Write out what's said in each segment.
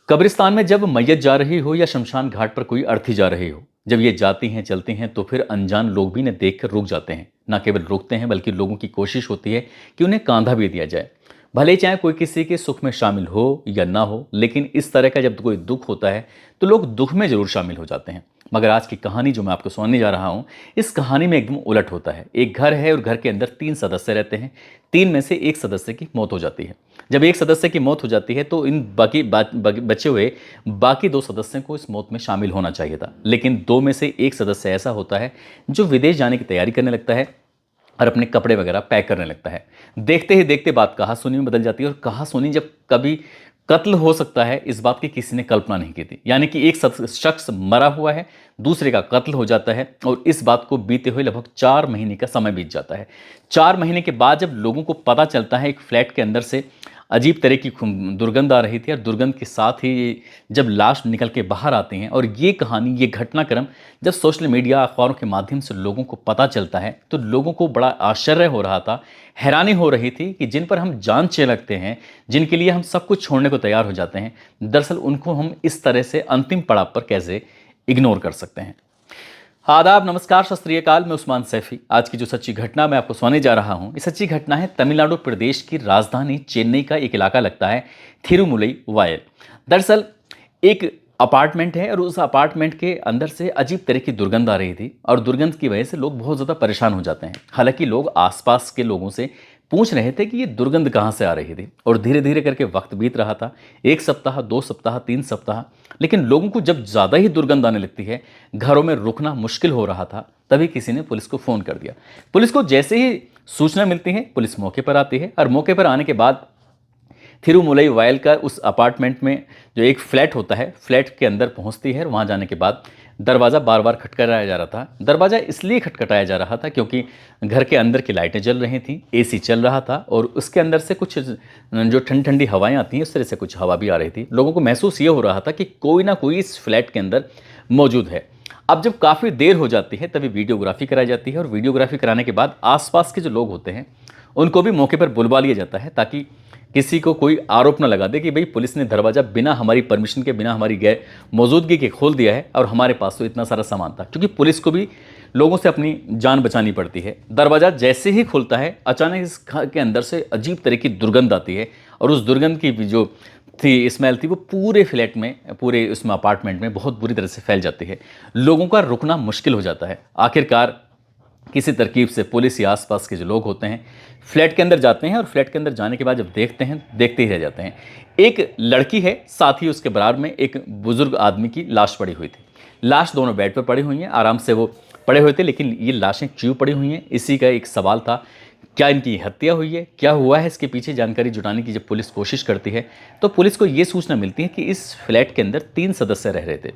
कब्रिस्तान में जब मैयत जा रही हो या शमशान घाट पर कोई अर्थी जा रही हो, जब ये जाती हैं चलती हैं तो फिर अनजान लोग भी इन्हें देखकर रुक जाते हैं। न केवल रुकते हैं बल्कि लोगों की कोशिश होती है कि उन्हें कांधा भी दिया जाए, भले ही चाहे कोई किसी के सुख में शामिल हो या ना हो। लेकिन इस तरह का जब कोई दुख होता है तो लोग दुख में जरूर शामिल हो जाते हैं। मगर आज की कहानी जो मैं आपको सुनाने जा रहा हूँ, इस कहानी में एकदम उलट होता है। एक घर है और घर के अंदर 3 सदस्य रहते हैं। 3 में से एक सदस्य की मौत हो जाती है। जब एक सदस्य की मौत हो जाती है तो इन बचे हुए बाकी 2 सदस्यों को इस मौत में शामिल होना चाहिए था। लेकिन 2 में से एक सदस्य ऐसा होता है जो विदेश जाने की तैयारी करने लगता है और अपने कपड़े वगैरह पैक करने लगता है। देखते ही देखते बात कहासुनी में बदल जाती है, और कहासुनी जब कभी कत्ल हो सकता है इस बात की किसी ने कल्पना नहीं की थी। यानी कि एक शख्स मरा हुआ है, दूसरे का कत्ल हो जाता है, और इस बात को बीते हुए लगभग 4 महीने का समय बीत जाता है। 4 महीने के बाद जब लोगों को पता चलता है एक फ्लैट के अंदर से अजीब तरह की दुर्गंध आ रही थी, और दुर्गंध के साथ ही जब लाश निकल के बाहर आती हैं, और ये कहानी, ये घटनाक्रम जब सोशल मीडिया अखबारों के माध्यम से लोगों को पता चलता है तो लोगों को बड़ा आश्चर्य हो रहा था, हैरानी हो रही थी कि जिन पर हम जान लगते हैं, जिनके लिए हम सब कुछ छोड़ने को तैयार हो जाते हैं, दरअसल उनको हम इस तरह से अंतिम पड़ाव पर कैसे इग्नोर कर सकते हैं। आदाब, नमस्कार, सत श्री अकाल। मैं उस्मान सैफी। आज की जो सच्ची घटना मैं आपको सुनाने जा रहा हूं, ये सच्ची घटना है तमिलनाडु प्रदेश की राजधानी चेन्नई का एक इलाका लगता है थिरुमुलई वायल। दरअसल एक अपार्टमेंट है और उस अपार्टमेंट के अंदर से अजीब तरह की दुर्गंध आ रही थी, और दुर्गंध की वजह से लोग बहुत ज़्यादा परेशान हो जाते हैं। हालांकि लोग आसपास के लोगों से पूछ रहे थे कि ये दुर्गंध कहाँ से आ रही थी, और धीरे धीरे करके वक्त बीत रहा था। 1 सप्ताह, 2 सप्ताह, 3 सप्ताह, लेकिन लोगों को जब ज़्यादा ही दुर्गंध आने लगती है, घरों में रुकना मुश्किल हो रहा था, तभी किसी ने पुलिस को फ़ोन कर दिया। पुलिस को जैसे ही सूचना मिलती है, पुलिस मौके पर आती है, और मौके पर आने के बाद थिरुमुलई वायल का उस अपार्टमेंट में जो एक फ्लैट होता है, फ्लैट के अंदर पहुंचती है। वहां जाने के बाद दरवाज़ा बार बार खटखटाया जा रहा था। दरवाज़ा इसलिए खटखटाया जा रहा था क्योंकि घर के अंदर की लाइटें जल रही थी, एसी चल रहा था, और उसके अंदर से कुछ जो ठंडी ठंडी हवाएं आती हैं उस तरह से कुछ हवा भी आ रही थी। लोगों को महसूस ये हो रहा था कि कोई ना कोई इस फ्लैट के अंदर मौजूद है। अब जब काफ़ी देर हो जाती है तभी वीडियोग्राफी कराई जाती है, और वीडियोग्राफी कराने के बाद आसपास के जो लोग होते हैं उनको भी मौके पर बुलवा लिया जाता है, ताकि किसी को कोई आरोप न लगा दे कि भाई पुलिस ने दरवाज़ा बिना हमारी परमिशन के, बिना हमारी गैर मौजूदगी के खोल दिया है, और हमारे पास तो इतना सारा सामान था। क्योंकि पुलिस को भी लोगों से अपनी जान बचानी पड़ती है। दरवाज़ा जैसे ही खुलता है अचानक इस घर के अंदर से अजीब तरह की दुर्गंध आती है, और उस दुर्गंध की जो थी स्मेल थी वो पूरे फ्लैट में, पूरे उसमें अपार्टमेंट में बहुत बुरी तरह से फैल जाती है। लोगों का रुकना मुश्किल हो जाता है। आखिरकार किसी तरकीब से पुलिस या आसपास के जो लोग होते हैं फ्लैट के अंदर जाते हैं, और फ्लैट के अंदर जाने के बाद जब देखते हैं, देखते ही रह जाते हैं। एक लड़की है, साथ ही उसके बराबर में एक बुजुर्ग आदमी की लाश पड़ी हुई थी। लाश दोनों बेड पर पड़ी हुई हैं, आराम से वो पड़े हुए थे, लेकिन ये लाशें क्यों पड़ी हुई हैं, इसी का एक सवाल था। क्या इनकी हत्या हुई है, क्या हुआ है, इसके पीछे जानकारी जुटाने की जब पुलिस कोशिश करती है तो पुलिस को ये सूचना मिलती है कि इस फ्लैट के अंदर 3 सदस्य रह रहे थे।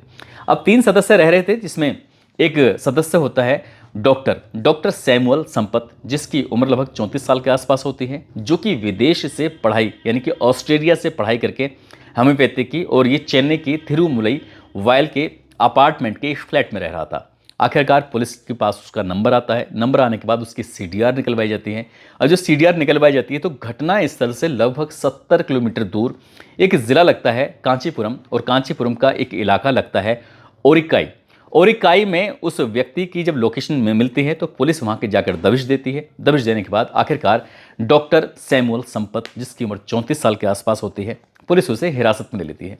अब 3 सदस्य रह रहे थे, जिसमें एक सदस्य होता है डॉक्टर सैमुअल संपत, जिसकी उम्र लगभग 34 साल के आसपास होती है, जो कि विदेश से पढ़ाई, यानी कि ऑस्ट्रेलिया से पढ़ाई करके होम्योपैथी की, और ये चेन्नई की थिरुमुलई वायल के अपार्टमेंट के एक फ्लैट में रह रहा था। आखिरकार पुलिस के पास उसका नंबर आता है। नंबर आने के बाद उसकी सीडीआर निकलवाई जाती है, और जो सीडीआर निकलवाई जाती है तो घटना स्थल से लगभग 70 किलोमीटर दूर एक ज़िला लगता है कांचीपुरम, और कांचीपुरम का एक इलाका लगता है ओरिक्काई। ओरिक्काई में उस व्यक्ति की जब लोकेशन में मिलती है तो पुलिस वहां के जाकर दबिश देती है। दबिश देने के बाद आखिरकार डॉक्टर सैमुअल संपत, जिसकी उम्र 34 साल के आसपास होती है, पुलिस उसे हिरासत में ले लेती है।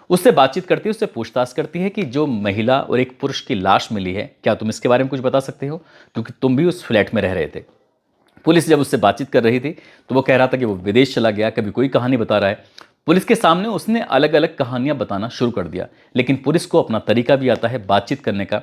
उससे बातचीत करती है, उससे पूछताछ करती है कि जो महिला और एक पुरुष की लाश मिली है, क्या तुम इसके बारे में कुछ बता सकते हो, क्योंकि तुम भी उस फ्लैट में रह रहे थे। पुलिस जब उससे बातचीत कर रही थी तो वो कह रहा था कि वो विदेश चला गया, कभी कोई कहानी बता रहा है। पुलिस के सामने उसने अलग अलग कहानियां बताना शुरू कर दिया, लेकिन पुलिस को अपना तरीका भी आता है बातचीत करने का।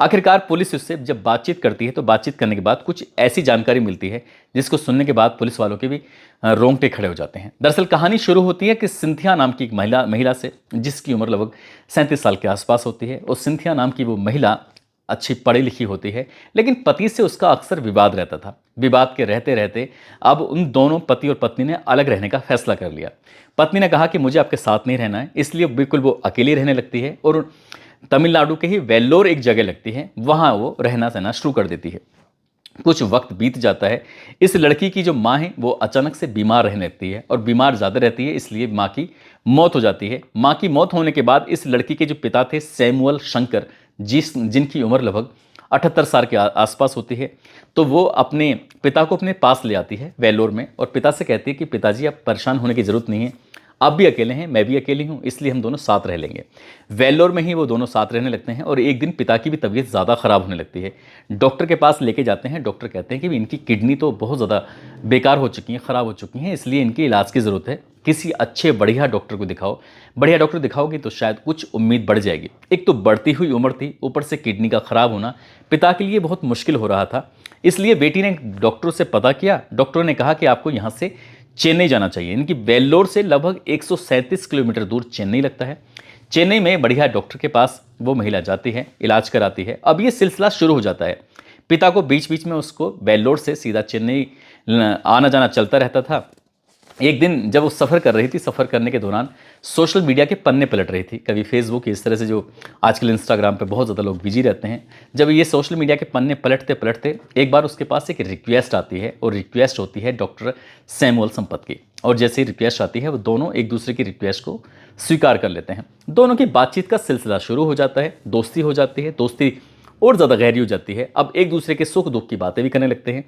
आखिरकार पुलिस उससे जब बातचीत करती है तो बातचीत करने के बाद कुछ ऐसी जानकारी मिलती है जिसको सुनने के बाद पुलिस वालों के भी रोंगटे खड़े हो जाते हैं। दरअसल कहानी शुरू होती है कि सिंथिया नाम की एक महिला से, जिसकी उम्र लगभग 37 साल के आसपास होती है। और सिंथिया नाम की वो महिला अच्छी पढ़ी लिखी होती है, लेकिन पति से उसका अक्सर विवाद रहता था। विवाद के रहते रहते अब उन दोनों पति और पत्नी ने अलग रहने का फैसला कर लिया। पत्नी ने कहा कि मुझे आपके साथ नहीं रहना है, इसलिए बिल्कुल वो अकेली रहने लगती है, और तमिलनाडु के ही वेल्लोर एक जगह लगती है, वहाँ वो रहना सहना शुरू कर देती है। कुछ वक्त बीत जाता है। इस लड़की की जो माँ है वो अचानक से बीमार रहने लगती है और बीमार ज़्यादा रहती है, इसलिए माँ की मौत हो जाती है। माँ की मौत होने के बाद इस लड़की के जो पिता थे सैमुअल शंकर, जिनकी उम्र लगभग 78 साल के आसपास होती है, तो वो अपने पिता को अपने पास ले आती है वेल्लोर में और पिता से कहती है कि पिताजी आप परेशान होने की ज़रूरत नहीं है, आप भी अकेले हैं, मैं भी अकेली हूँ, इसलिए हम दोनों साथ रह लेंगे। वेल्लोर में ही वो दोनों साथ रहने लगते हैं और एक दिन पिता की भी तबीयत ज़्यादा ख़राब होने लगती है। डॉक्टर के पास लेके जाते हैं। डॉक्टर कहते हैं कि इनकी किडनी तो बहुत ज़्यादा बेकार हो चुकी हैं, ख़राब हो चुकी हैं, इसलिए इनकी इलाज की ज़रूरत है, किसी अच्छे बढ़िया डॉक्टर को दिखाओ। बढ़िया डॉक्टर दिखाओगे तो शायद कुछ उम्मीद बढ़ जाएगी। एक तो बढ़ती हुई उम्र थी, ऊपर से किडनी का ख़राब होना पिता के लिए बहुत मुश्किल हो रहा था। इसलिए बेटी ने डॉक्टरों से पता किया। डॉक्टरों ने कहा कि आपको यहाँ से चेन्नई जाना चाहिए। इनकी वेल्लोर से लगभग 137 किलोमीटर दूर चेन्नई लगता है। चेन्नई में बढ़िया डॉक्टर के पास वो महिला जाती है, इलाज कराती है। अब ये सिलसिला शुरू हो जाता है। पिता को बीच बीच में उसको वेल्लोर से सीधा चेन्नई आना जाना चलता रहता था। एक दिन जब वो सफ़र कर रही थी, सफ़र करने के दौरान सोशल मीडिया के पन्ने पलट रही थी। कभी फेसबुक, इस तरह से जो आजकल इंस्टाग्राम पे बहुत ज़्यादा लोग बिजी रहते हैं, जब ये सोशल मीडिया के पन्ने पलटते पलटते एक बार उसके पास एक रिक्वेस्ट आती है और रिक्वेस्ट होती है डॉक्टर सैमुअल संपत की। और जैसे ही रिक्वेस्ट आती है वो दोनों एक दूसरे की रिक्वेस्ट को स्वीकार कर लेते हैं। दोनों की बातचीत का सिलसिला शुरू हो जाता है, दोस्ती हो जाती है, दोस्ती और ज़्यादा गहरी हो जाती है। अब एक दूसरे के सुख दुख की बातें भी करने लगते हैं।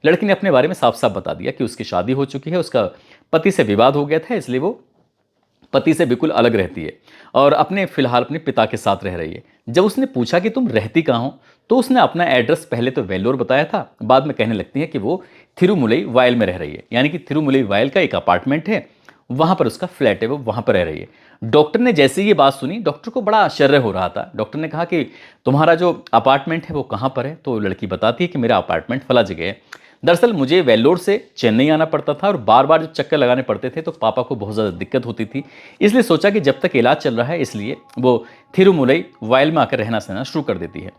लड़की ने अपने बारे में साफ साफ बता दिया कि उसकी शादी हो चुकी है, उसका पति से विवाद हो गया था, इसलिए वो पति से बिल्कुल अलग रहती है और फिलहाल अपने पिता के साथ रह रही है। जब उसने पूछा कि तुम रहती कहाँ हो, तो उसने अपना एड्रेस पहले तो वेल्लोर बताया था, बाद में कहने लगती है कि वो थिरुमुलई वायल में रह रही है, यानी कि थिरुमुलई वायल का एक अपार्टमेंट है, वहाँ पर उसका फ्लैट है, वो वहाँ पर रह रही है। डॉक्टर ने जैसे ही ये बात सुनी, डॉक्टर को बड़ा आश्चर्य हो रहा था। डॉक्टर ने कहा कि तुम्हारा जो अपार्टमेंट है वो कहाँ पर है? तो लड़की बताती है कि मेरा अपार्टमेंट फला जगह है। दरअसल मुझे वेल्लोर से चेन्नई आना पड़ता था और बार बार जब चक्कर लगाने पड़ते थे तो पापा को बहुत ज़्यादा दिक्कत होती थी, इसलिए सोचा कि जब तक इलाज चल रहा है, इसलिए वो थिरुमुलई वायल में आकर रहना सहना शुरू कर देती है।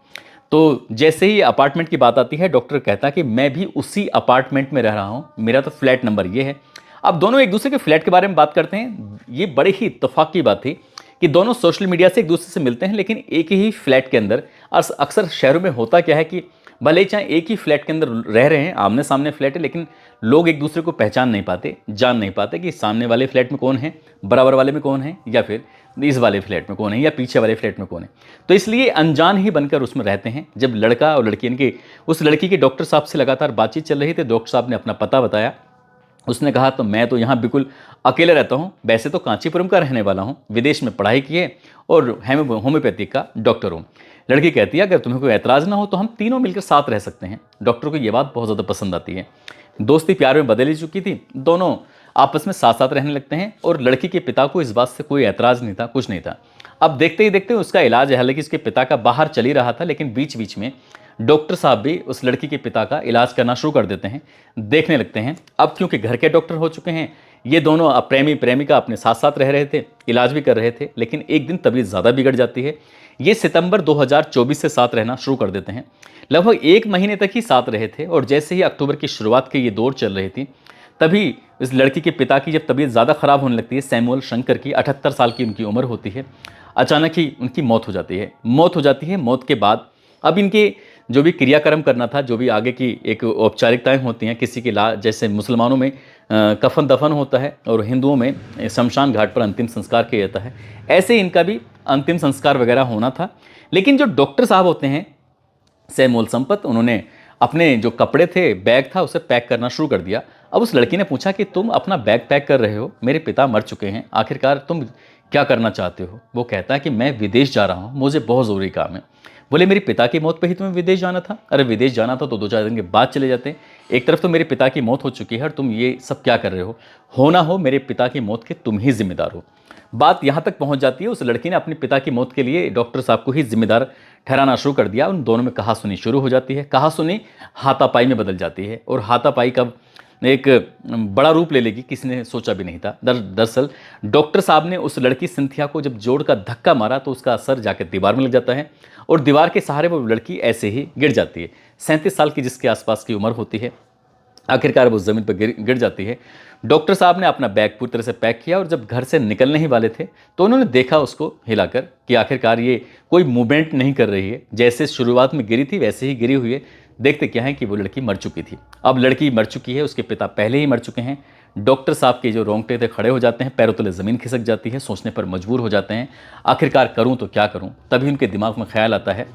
तो जैसे ही अपार्टमेंट की बात आती है, डॉक्टर कहता कि मैं भी उसी अपार्टमेंट में रह रहा हूँ, मेरा तो फ्लैट नंबर ये है। अब दोनों एक दूसरे के फ्लैट के बारे में बात करते हैं। ये बड़ी ही इत्तेफाक की बात थी कि दोनों सोशल मीडिया से एक दूसरे से मिलते हैं, लेकिन एक ही फ्लैट के अंदर। अक्सर शहरों में होता क्या है कि भले ही चाहे एक ही फ्लैट के अंदर रह रहे हैं, आमने सामने फ्लैट है, लेकिन लोग एक दूसरे को पहचान नहीं पाते, जान नहीं पाते कि सामने वाले फ्लैट में कौन है, बराबर वाले में कौन है, या फिर इस वाले फ्लैट में कौन है, या पीछे वाले फ्लैट में कौन है। तो इसलिए अनजान ही बनकर उसमें रहते हैं। जब लड़का और लड़की, इनके उस लड़की के डॉक्टर साहब से लगातार बातचीत चल रही थी, डॉक्टर साहब ने अपना पता बताया। उसने कहा तो मैं तो यहाँ बिल्कुल अकेले रहता हूँ, वैसे तो कांचीपुरम का रहने वाला हूँ, विदेश में पढ़ाई की है और होम्योपैथी का डॉक्टर हूँ। लड़की कहती है अगर तुम्हें कोई ऐतराज़ ना हो तो हम तीनों मिलकर साथ रह सकते हैं। डॉक्टर को ये बात बहुत ज़्यादा पसंद आती है। दोस्ती प्यार में बदल ही चुकी थी, दोनों आपस में साथ साथ रहने लगते हैं और लड़की के पिता को इस बात से कोई ऐतराज़ नहीं था, कुछ नहीं था। अब देखते ही देखते उसका इलाज है, हालांकि उसके पिता का बाहर चल ही रहा था, लेकिन बीच बीच में डॉक्टर साहब भी उस लड़की के पिता का इलाज करना शुरू कर देते हैं, देखने लगते हैं। अब क्योंकि घर के डॉक्टर हो चुके हैं, ये दोनों प्रेमी प्रेमिका अपने साथ साथ रह रहे थे, इलाज भी कर रहे थे, लेकिन एक दिन तबीयत ज़्यादा बिगड़ जाती है। ये सितंबर 2024 से साथ रहना शुरू कर देते हैं। लगभग 1 महीने तक ही साथ रहे थे और जैसे ही अक्टूबर की शुरुआत की ये दौर चल रही थी, तभी इस लड़की के पिता की जब तबीयत ज़्यादा ख़राब होने लगती है, सैमुअल शंकर की 78 साल की उनकी उम्र होती है, अचानक ही उनकी मौत हो जाती है। मौत के बाद अब इनके जो भी क्रियाक्रम करना था, जो भी आगे की एक औपचारिकताएं होती हैं किसी के जैसे मुसलमानों में कफन दफन होता है और हिंदुओं में शमशान घाट पर अंतिम संस्कार किया जाता है, ऐसे इनका भी अंतिम संस्कार वगैरह होना था। लेकिन जो डॉक्टर साहब होते हैं सैमुअल संपत, उन्होंने अपने जो कपड़े थे, बैग था, उसे पैक करना शुरू कर दिया। अब उस लड़की ने पूछा कि तुम अपना बैग पैक कर रहे हो, मेरे पिता मर चुके हैं, आखिरकार तुम क्या करना चाहते हो? वो कहता है कि मैं विदेश जा रहा हूँ, मुझे बहुत ज़रूरी काम है। बोले मेरे पिता की मौत पे ही तुम्हें विदेश जाना था? अरे विदेश जाना था तो 2-4 दिन के बाद चले जाते। एक तरफ तो मेरे पिता की मौत हो चुकी है और तुम ये सब क्या कर रहे हो? हो ना हो मेरे पिता की मौत के तुम ही जिम्मेदार हो। बात यहाँ तक पहुँच जाती है, उस लड़की ने अपने पिता की मौत के लिए डॉक्टर साहब को ही जिम्मेदार ठहराना शुरू कर दिया। उन दोनों में कहासुनी शुरू हो जाती है। कहासुनी हाथापाई में बदल जाती है और हाथापाई कब एक बड़ा रूप ले लेगी किसी ने सोचा भी नहीं था। दरअसल डॉक्टर साहब ने उस लड़की सिंथिया को जब जोड़ का धक्का मारा तो उसका असर जाकर दीवार में लग जाता है और दीवार के सहारे वो लड़की ऐसे ही गिर जाती है। 37 साल की जिसके आसपास की उम्र होती है, आखिरकार वो ज़मीन पर गिर जाती है। डॉक्टर साहब ने अपना बैग पूरी तरह से पैक किया और जब घर से निकलने ही वाले थे तो उन्होंने देखा उसको हिलाकर कि आखिरकार ये कोई मूवमेंट नहीं कर रही है, जैसे शुरुआत में गिरी थी वैसे ही गिरी हुई है, देखते क्या है कि वो लड़की मर चुकी थी। अब लड़की मर चुकी है, उसके पिता पहले ही मर चुके हैं। डॉक्टर साहब के जो रोंगटे थे खड़े हो जाते हैं, पैरों तले ज़मीन खिसक जाती है, सोचने पर मजबूर हो जाते हैं आखिरकार करूं तो क्या करूं। तभी उनके दिमाग में ख्याल आता है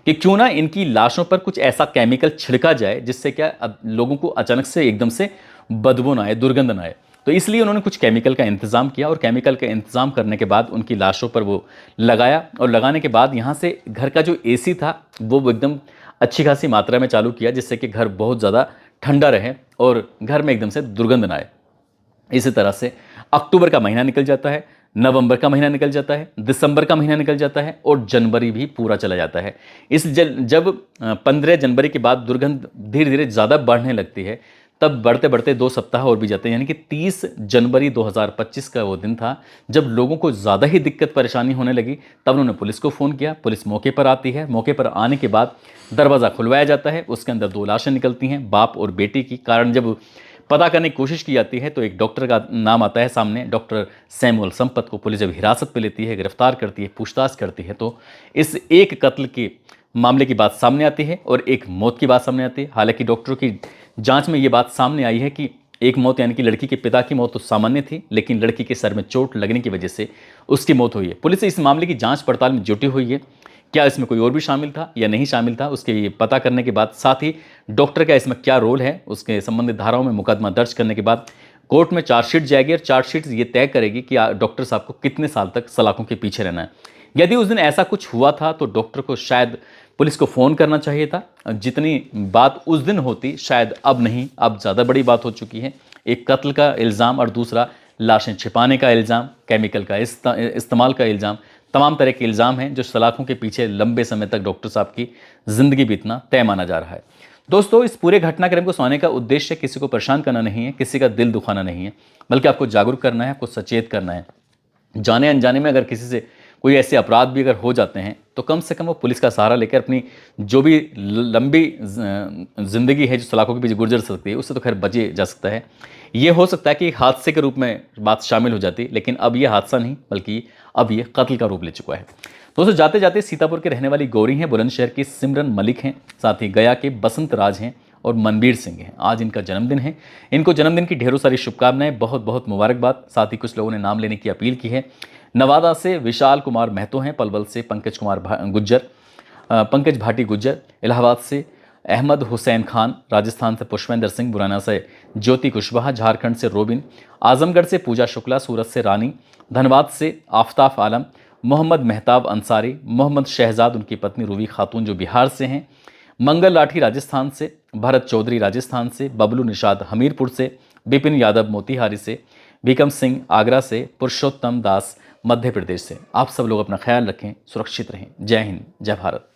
कि क्यों ना इनकी लाशों पर कुछ ऐसा केमिकल छिड़का जाए जिससे क्या अब लोगों को अचानक से एकदम से बदबू ना आए, दुर्गंध ना आए। तो इसलिए उन्होंने कुछ केमिकल का इंतज़ाम किया और केमिकल का इंतज़ाम करने के बाद उनकी लाशों पर वो लगाया और लगाने के बाद यहाँ से घर का जो एसी था वो एकदम अच्छी खासी मात्रा में चालू किया जिससे कि घर बहुत ज़्यादा ठंडा रहे और घर में एकदम से दुर्गंध ना आए। इसी तरह से अक्टूबर का महीना निकल जाता है, नवंबर का महीना निकल जाता है, दिसंबर का महीना निकल जाता है और जनवरी भी पूरा चला जाता है। जब 15 जनवरी के बाद दुर्गंध धीरे धीरे ज़्यादा बढ़ने लगती है, तब बढ़ते बढ़ते 2 सप्ताह और भी जाते हैं, यानी कि 30 जनवरी 2025 का वो दिन था जब लोगों को ज़्यादा ही दिक्कत परेशानी होने लगी। तब उन्होंने पुलिस को फ़ोन किया, पुलिस मौके पर आती है। मौके पर आने के बाद दरवाज़ा खुलवाया जाता है, उसके अंदर 2 लाशें निकलती हैं, बाप और बेटी की। कारण जब पता करने की कोशिश की जाती है तो एक डॉक्टर का नाम आता है सामने, डॉक्टर सैमुअल संपत को पुलिस जब हिरासत में लेती है, गिरफ्तार करती है, पूछताछ करती है तो इस एक कत्ल के मामले की बात सामने आती है और एक मौत की बात सामने आती है। हालांकि डॉक्टरों की जांच में ये बात सामने आई है कि एक मौत यानी कि लड़की के पिता की मौत तो सामान्य थी, लेकिन लड़की के सर में चोट लगने की वजह से उसकी मौत हुई है। पुलिस इस मामले की जांच पड़ताल में जुटी हुई है, क्या इसमें कोई और भी शामिल था या नहीं शामिल था, उसके ये पता करने के बाद, साथ ही डॉक्टर का इसमें क्या रोल है, उसके संबंधित धाराओं में मुकदमा दर्ज करने के बाद कोर्ट में चार्जशीट जाएगी और चार्जशीट ये तय करेगी कि डॉक्टर साहब को कितने साल तक सलाखों के पीछे रहना है। यदि उस दिन ऐसा कुछ हुआ था तो डॉक्टर को शायद पुलिस को फ़ोन करना चाहिए था। जितनी बात उस दिन होती शायद अब नहीं, अब ज़्यादा बड़ी बात हो चुकी है। एक कत्ल का इल्ज़ाम और दूसरा लाशें छिपाने का इल्ज़ाम, केमिकल का इस्तेमाल का इल्ज़ाम, तमाम तरह के इल्ज़ाम हैं जो सलाखों के पीछे लंबे समय तक डॉक्टर साहब की ज़िंदगी बीतना तय माना जा रहा है। दोस्तों, इस पूरे घटनाक्रम को सुनाने का उद्देश्य किसी को परेशान करना नहीं है, किसी का दिल दुखाना नहीं है, बल्कि आपको जागरूक करना है, आपको सचेत करना है। जाने अनजाने में अगर किसी से कोई ऐसे अपराध भी अगर हो जाते हैं तो कम से कम वो पुलिस का सहारा लेकर अपनी जो भी लंबी ज़िंदगी है जो सलाखों के पीछे गुजर सकती है उससे तो खैर बचे जा सकता है। ये हो सकता है कि एक हादसे के रूप में बात शामिल हो जाती, लेकिन अब ये हादसा नहीं बल्कि अब ये कत्ल का रूप ले चुका है। दोस्तों, जाते जाते सीतापुर के रहने वाली गौरी हैं, बुलंदशहर की सिमरन मलिक हैं, साथ ही गया के बसंत राज हैं और मनबीर सिंह हैं। आज इनका जन्मदिन है। इनको जन्मदिन की ढेरों सारी शुभकामनाएं, बहुत बहुत मुबारकबाद। साथ ही कुछ लोगों ने नाम लेने की अपील की है। नवादा से विशाल कुमार महतो हैं, पलवल से पंकज भाटी गुज्जर, इलाहाबाद से अहमद हुसैन खान, राजस्थान से पुष्पेंद्र सिंह, बुराना से ज्योति कुशवाहा, झारखंड से रोबिन, आजमगढ़ से पूजा शुक्ला, सूरत से रानी, धनबाद से आफ्ताफ आलम, मोहम्मद मेहताब अंसारी, मोहम्मद शहजाद उनकी पत्नी रूवी खातून जो बिहार से हैं, मंगल लाठी राजस्थान से, भरत चौधरी राजस्थान से, बबलू निषाद हमीरपुर से, बिपिन यादव मोतिहारी से, विक्रम सिंह आगरा से, पुरुषोत्तम दास मध्य प्रदेश से। आप सब लोग अपना ख्याल रखें, सुरक्षित रहें। जय हिंद, जय भारत।